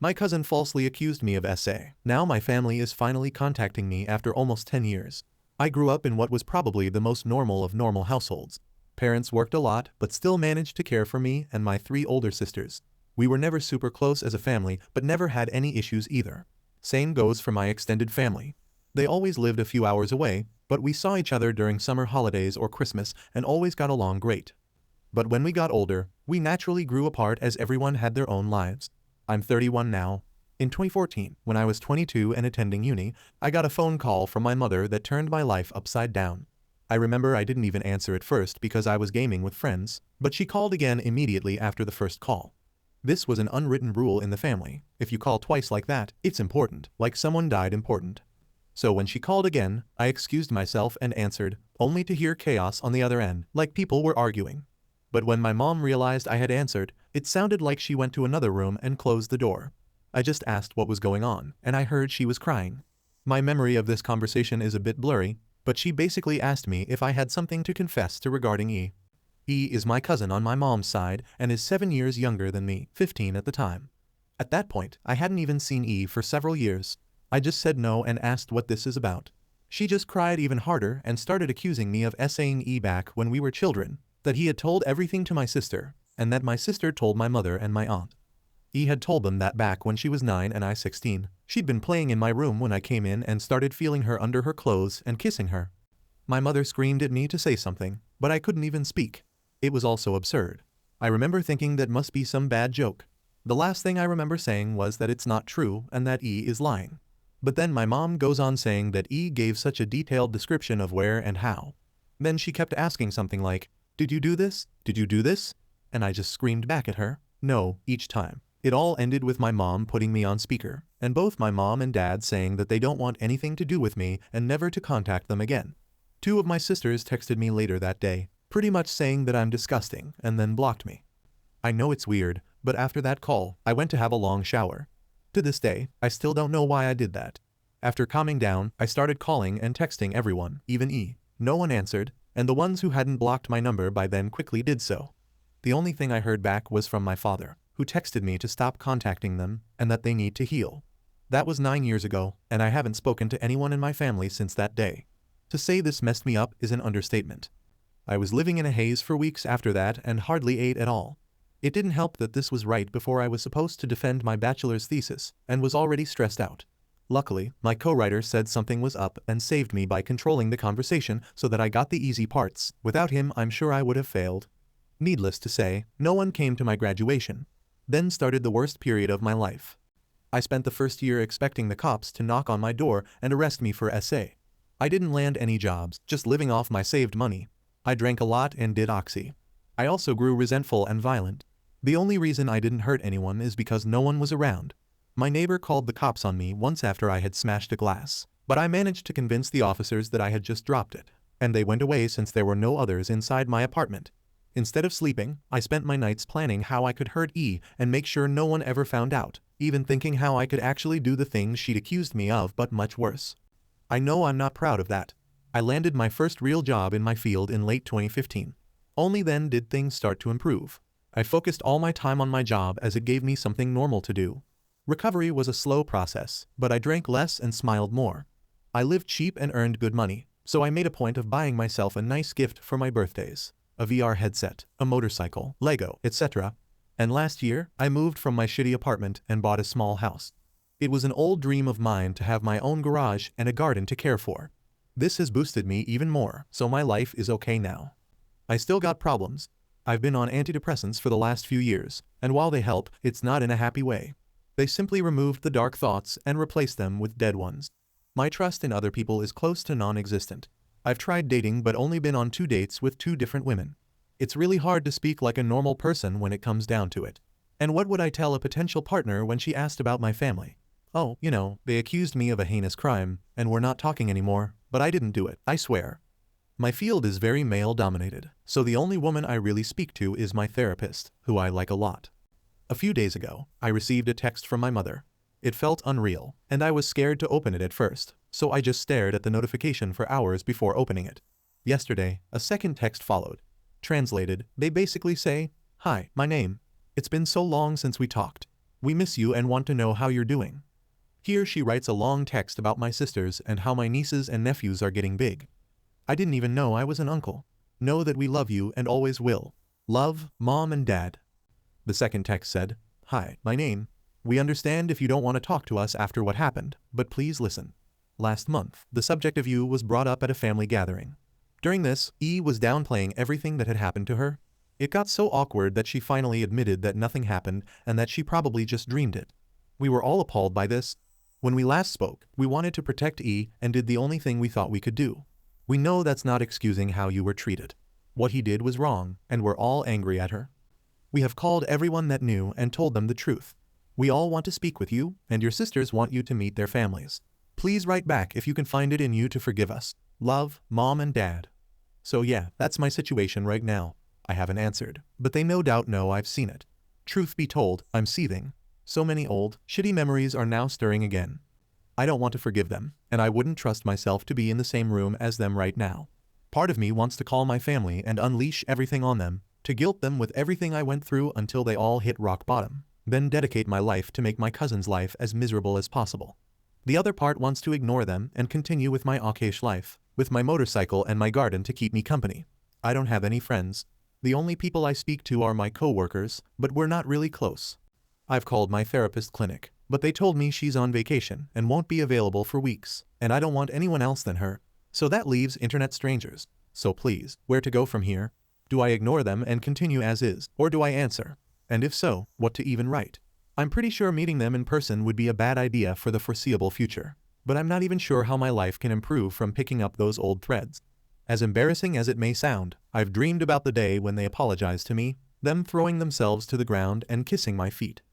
My cousin falsely accused me of SA. Now my family is finally contacting me after almost 10 years. I grew up in what was probably the most normal of normal households. Parents worked a lot but still managed to care for me and my 3 older sisters. We were never super close as a family but never had any issues either. Same goes for my extended family. They always lived a few hours away, but we saw each other during summer holidays or Christmas and always got along great. But when we got older, we naturally grew apart as everyone had their own lives. I'm 31 now. In 2014, when I was 22 and attending uni, I got a phone call from my mother that turned my life upside down. I remember I didn't even answer at first because I was gaming with friends, but she called again immediately after the first call. This was an unwritten rule in the family. If you call twice like that, it's important, like someone died important. So when she called again, I excused myself and answered, only to hear chaos on the other end, like people were arguing. But when my mom realized I had answered, it sounded like she went to another room and closed the door. I just asked what was going on, and I heard she was crying. My memory of this conversation is a bit blurry, but she basically asked me if I had something to confess to regarding E. E is my cousin on my mom's side and is 7 years younger than me, 15 at the time. At that point, I hadn't even seen E for several years. I just said no and asked what this is about. She just cried even harder and started accusing me of saying E back when we were children, that he had told everything to my sister, and that my sister told my mother and my aunt. E had told them that back when she was 9 and I 16, she'd been playing in my room when I came in and started feeling her under her clothes and kissing her. My mother screamed at me to say something, but I couldn't even speak. It was all so absurd. I remember thinking that must be some bad joke. The last thing I remember saying was that it's not true and that E is lying. But then my mom goes on saying that E gave such a detailed description of where and how. Then she kept asking something like, "Did you do this? Did you do this?" And I just screamed back at her, "No," each time. It all ended with my mom putting me on speaker, and both my mom and dad saying that they don't want anything to do with me and never to contact them again. 2 of my sisters texted me later that day, pretty much saying that I'm disgusting, and then blocked me. I know it's weird, but after that call, I went to have a long shower. To this day, I still don't know why I did that. After calming down, I started calling and texting everyone, even E. No one answered, and the ones who hadn't blocked my number by then quickly did so. The only thing I heard back was from my father, who texted me to stop contacting them and that they need to heal. That was 9 years ago, and I haven't spoken to anyone in my family since that day. To say this messed me up is an understatement. I was living in a haze for weeks after that and hardly ate at all. It didn't help that this was right before I was supposed to defend my bachelor's thesis and was already stressed out. Luckily, my co-writer said something was up and saved me by controlling the conversation so that I got the easy parts. Without him, I'm sure I would have failed. Needless to say, no one came to my graduation. Then started the worst period of my life. I spent the first year expecting the cops to knock on my door and arrest me for SA. I didn't land any jobs, just living off my saved money. I drank a lot and did oxy. I also grew resentful and violent. The only reason I didn't hurt anyone is because no one was around. My neighbor called the cops on me once after I had smashed a glass, but I managed to convince the officers that I had just dropped it, and they went away since there were no others inside my apartment. Instead of sleeping, I spent my nights planning how I could hurt E and make sure no one ever found out, even thinking how I could actually do the things she'd accused me of but much worse. I know I'm not proud of that. I landed my first real job in my field in late 2015. Only then did things start to improve. I focused all my time on my job as it gave me something normal to do. Recovery was a slow process, but I drank less and smiled more. I lived cheap and earned good money, so I made a point of buying myself a nice gift for my birthdays. A VR headset, a motorcycle, Lego, etc. And last year, I moved from my shitty apartment and bought a small house. It was an old dream of mine to have my own garage and a garden to care for. This has boosted me even more, so my life is okay now. I still got problems. I've been on antidepressants for the last few years, and while they help, it's not in a happy way. They simply removed the dark thoughts and replaced them with dead ones. My trust in other people is close to non-existent. I've tried dating but only been on 2 dates with 2 different women. It's really hard to speak like a normal person when it comes down to it. And what would I tell a potential partner when she asked about my family? Oh, they accused me of a heinous crime, and we're not talking anymore, but I didn't do it, I swear. My field is very male-dominated, so the only woman I really speak to is my therapist, who I like a lot. A few days ago, I received a text from my mother. It felt unreal, and I was scared to open it at first, so I just stared at the notification for hours before opening it. Yesterday, a second text followed. Translated, they basically say, "Hi, my name. It's been so long since we talked. We miss you and want to know how you're doing. Here she writes a long text about my sisters and how my nieces and nephews are getting big. I didn't even know I was an uncle. Know that we love you and always will. Love, Mom and Dad. The second text said, "Hi, my name. We understand if you don't want to talk to us after what happened, but please listen. Last month, the subject of you was brought up at a family gathering. During this, E was downplaying everything that had happened to her. It got so awkward that she finally admitted that nothing happened and that she probably just dreamed it. We were all appalled by this. When we last spoke, we wanted to protect E and did the only thing we thought we could do. We know that's not excusing how you were treated. What he did was wrong, and we're all angry at her. We have called everyone that knew and told them the truth. We all want to speak with you, and your sisters want you to meet their families. Please write back if you can find it in you to forgive us. Love, Mom and Dad." So yeah, that's my situation right now. I haven't answered, but they no doubt know I've seen it. Truth be told, I'm seething. So many old, shitty memories are now stirring again. I don't want to forgive them, and I wouldn't trust myself to be in the same room as them right now. Part of me wants to call my family and unleash everything on them, to guilt them with everything I went through until they all hit rock bottom, then dedicate my life to make my cousin's life as miserable as possible. The other part wants to ignore them and continue with my Akash life, with my motorcycle and my garden to keep me company. I don't have any friends. The only people I speak to are my co-workers, but we're not really close. I've called my therapist clinic, but they told me she's on vacation and won't be available for weeks, and I don't want anyone else than her. So that leaves internet strangers. So please, where to go from here? Do I ignore them and continue as is, or do I answer? And if so, what to even write? I'm pretty sure meeting them in person would be a bad idea for the foreseeable future, but I'm not even sure how my life can improve from picking up those old threads. As embarrassing as it may sound, I've dreamed about the day when they apologize to me, them throwing themselves to the ground and kissing my feet.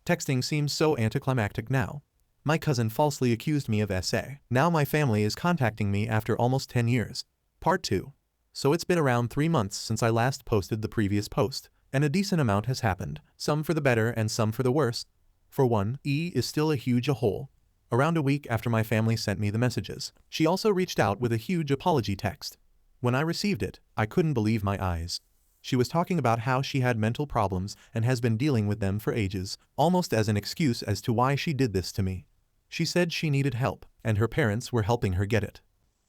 Texting seems so anticlimactic now. My cousin falsely accused me of SA. Now my family is contacting me after almost 10 years. Part 2. So it's been around 3 months since I last posted the previous post, and a decent amount has happened, some for the better and some for the worse. For one, E is still a huge hole. Around a week after my family sent me the messages, she also reached out with a huge apology text. When I received it, I couldn't believe my eyes. She was talking about how she had mental problems and has been dealing with them for ages, almost as an excuse as to why she did this to me. She said she needed help, and her parents were helping her get it.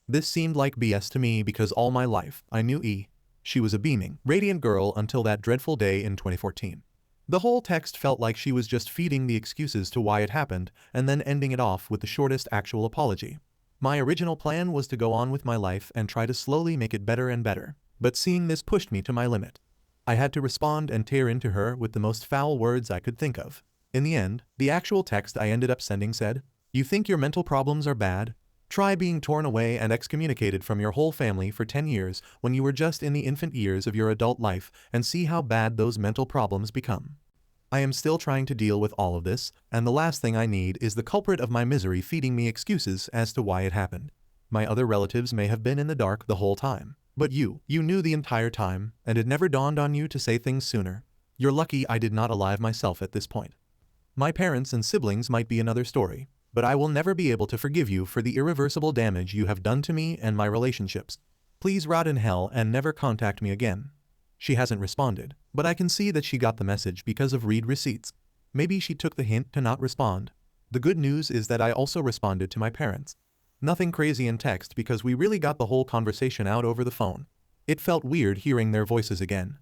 This seemed like BS to me because all my life, I knew E. She was a beaming, radiant girl until that dreadful day in 2014. The whole text felt like she was just feeding the excuses to why it happened and then ending it off with the shortest actual apology. My original plan was to go on with my life and try to slowly make it better and better, but seeing this pushed me to my limit. I had to respond and tear into her with the most foul words I could think of. In the end, the actual text I ended up sending said, "You think your mental problems are bad? Try being torn away and excommunicated from your whole family for 10 years when you were just in the infant years of your adult life and see how bad those mental problems become. I am still trying to deal with all of this, and the last thing I need is the culprit of my misery feeding me excuses as to why it happened. My other relatives may have been in the dark the whole time, but you knew the entire time, and it never dawned on you to say things sooner. You're lucky I did not alive myself at this point. My parents and siblings might be another story, but I will never be able to forgive you for the irreversible damage you have done to me and my relationships. Please rot in hell and never contact me again." She hasn't responded, but I can see that she got the message because of read receipts. Maybe she took the hint to not respond. The good news is that I also responded to my parents. Nothing crazy in text because we really got the whole conversation out over the phone. It felt weird hearing their voices again.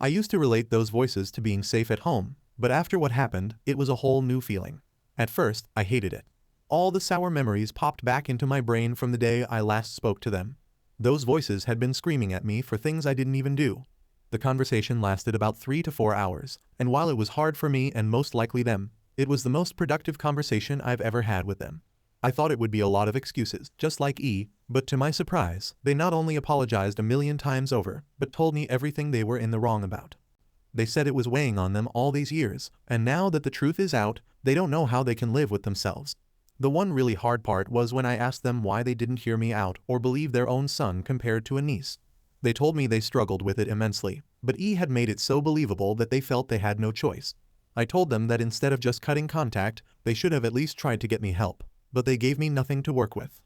I used to relate those voices to being safe at home, but after what happened, it was a whole new feeling. At first, I hated it. All the sour memories popped back into my brain from the day I last spoke to them. Those voices had been screaming at me for things I didn't even do. The conversation lasted about 3 to 4 hours, and while it was hard for me and most likely them, it was the most productive conversation I've ever had with them. I thought it would be a lot of excuses, just like E, but to my surprise, they not only apologized a million times over, but told me everything they were in the wrong about. They said it was weighing on them all these years, and now that the truth is out, they don't know how they can live with themselves. The one really hard part was when I asked them why they didn't hear me out or believe their own son compared to a niece. They told me they struggled with it immensely, but E had made it so believable that they felt they had no choice. I told them that instead of just cutting contact, they should have at least tried to get me help, but they gave me nothing to work with.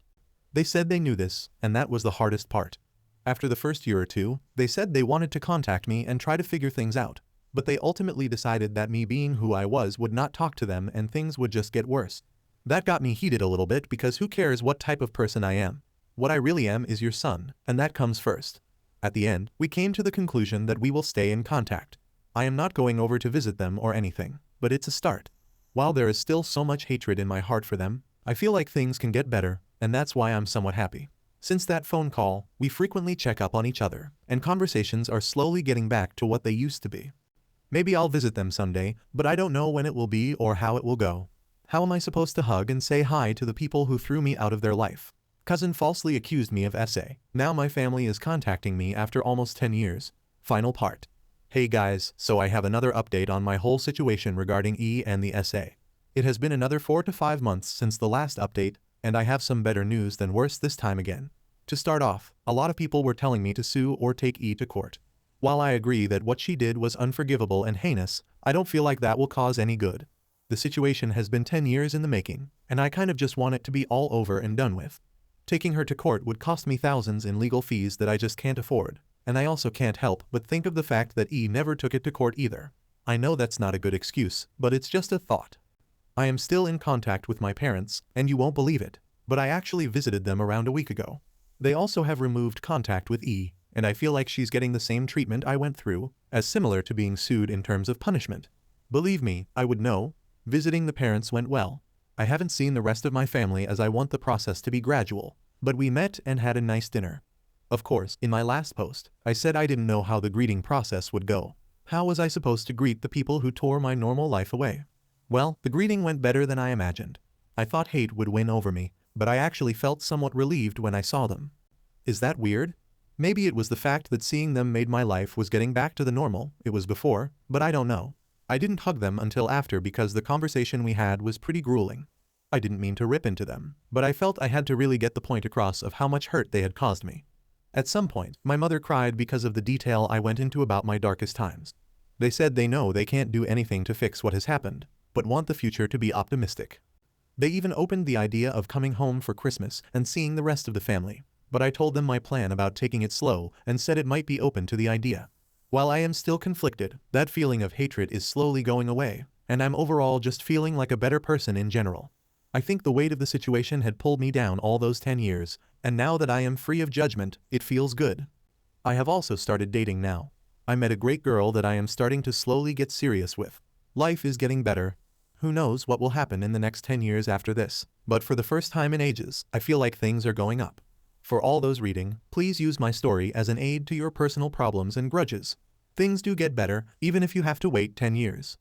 They said they knew this, and that was the hardest part. After the first year or two, they said they wanted to contact me and try to figure things out. But they ultimately decided that me being who I was would not talk to them and things would just get worse. That got me heated a little bit because who cares what type of person I am? What I really am is your son, and that comes first. At the end, we came to the conclusion that we will stay in contact. I am not going over to visit them or anything, but it's a start. While there is still so much hatred in my heart for them, I feel like things can get better, and that's why I'm somewhat happy. Since that phone call, we frequently check up on each other, and conversations are slowly getting back to what they used to be. Maybe I'll visit them someday, but I don't know when it will be or how it will go. How am I supposed to hug and say hi to the people who threw me out of their life? Cousin falsely accused me of SA. Now my family is contacting me after almost 10 years. Final part. Hey guys, so I have another update on my whole situation regarding E and the SA. It has been another 4 to 5 months since the last update, and I have some better news than worse this time again. To start off, a lot of people were telling me to sue or take E to court. While I agree that what she did was unforgivable and heinous, I don't feel like that will cause any good. The situation has been 10 years in the making, and I kind of just want it to be all over and done with. Taking her to court would cost me thousands in legal fees that I just can't afford, and I also can't help but think of the fact that E never took it to court either. I know that's not a good excuse, but it's just a thought. I am still in contact with my parents, and you won't believe it, but I actually visited them around a week ago. They also have removed contact with E, and I feel like she's getting the same treatment I went through, as similar to being sued in terms of punishment. Believe me, I would know. Visiting the parents went well. I haven't seen the rest of my family as I want the process to be gradual, but we met and had a nice dinner. Of course, in my last post, I said I didn't know how the greeting process would go. How was I supposed to greet the people who tore my normal life away? Well, the greeting went better than I imagined. I thought hate would win over me, but I actually felt somewhat relieved when I saw them. Is that weird? Maybe it was the fact that seeing them made my life was getting back to the normal it was before, but I don't know. I didn't hug them until after because the conversation we had was pretty grueling. I didn't mean to rip into them, but I felt I had to really get the point across of how much hurt they had caused me. At some point, my mother cried because of the detail I went into about my darkest times. They said they know they can't do anything to fix what has happened, but want the future to be optimistic. They even opened the idea of coming home for Christmas and seeing the rest of the family, but I told them my plan about taking it slow and said it might be open to the idea. While I am still conflicted, that feeling of hatred is slowly going away, and I'm overall just feeling like a better person in general. I think the weight of the situation had pulled me down all those 10 years, and now that I am free of judgment, it feels good. I have also started dating now. I met a great girl that I am starting to slowly get serious with. Life is getting better. Who knows what will happen in the next 10 years after this, but for the first time in ages, I feel like things are going up. For all those reading, please use my story as an aid to your personal problems and grudges. Things do get better, even if you have to wait 10 years.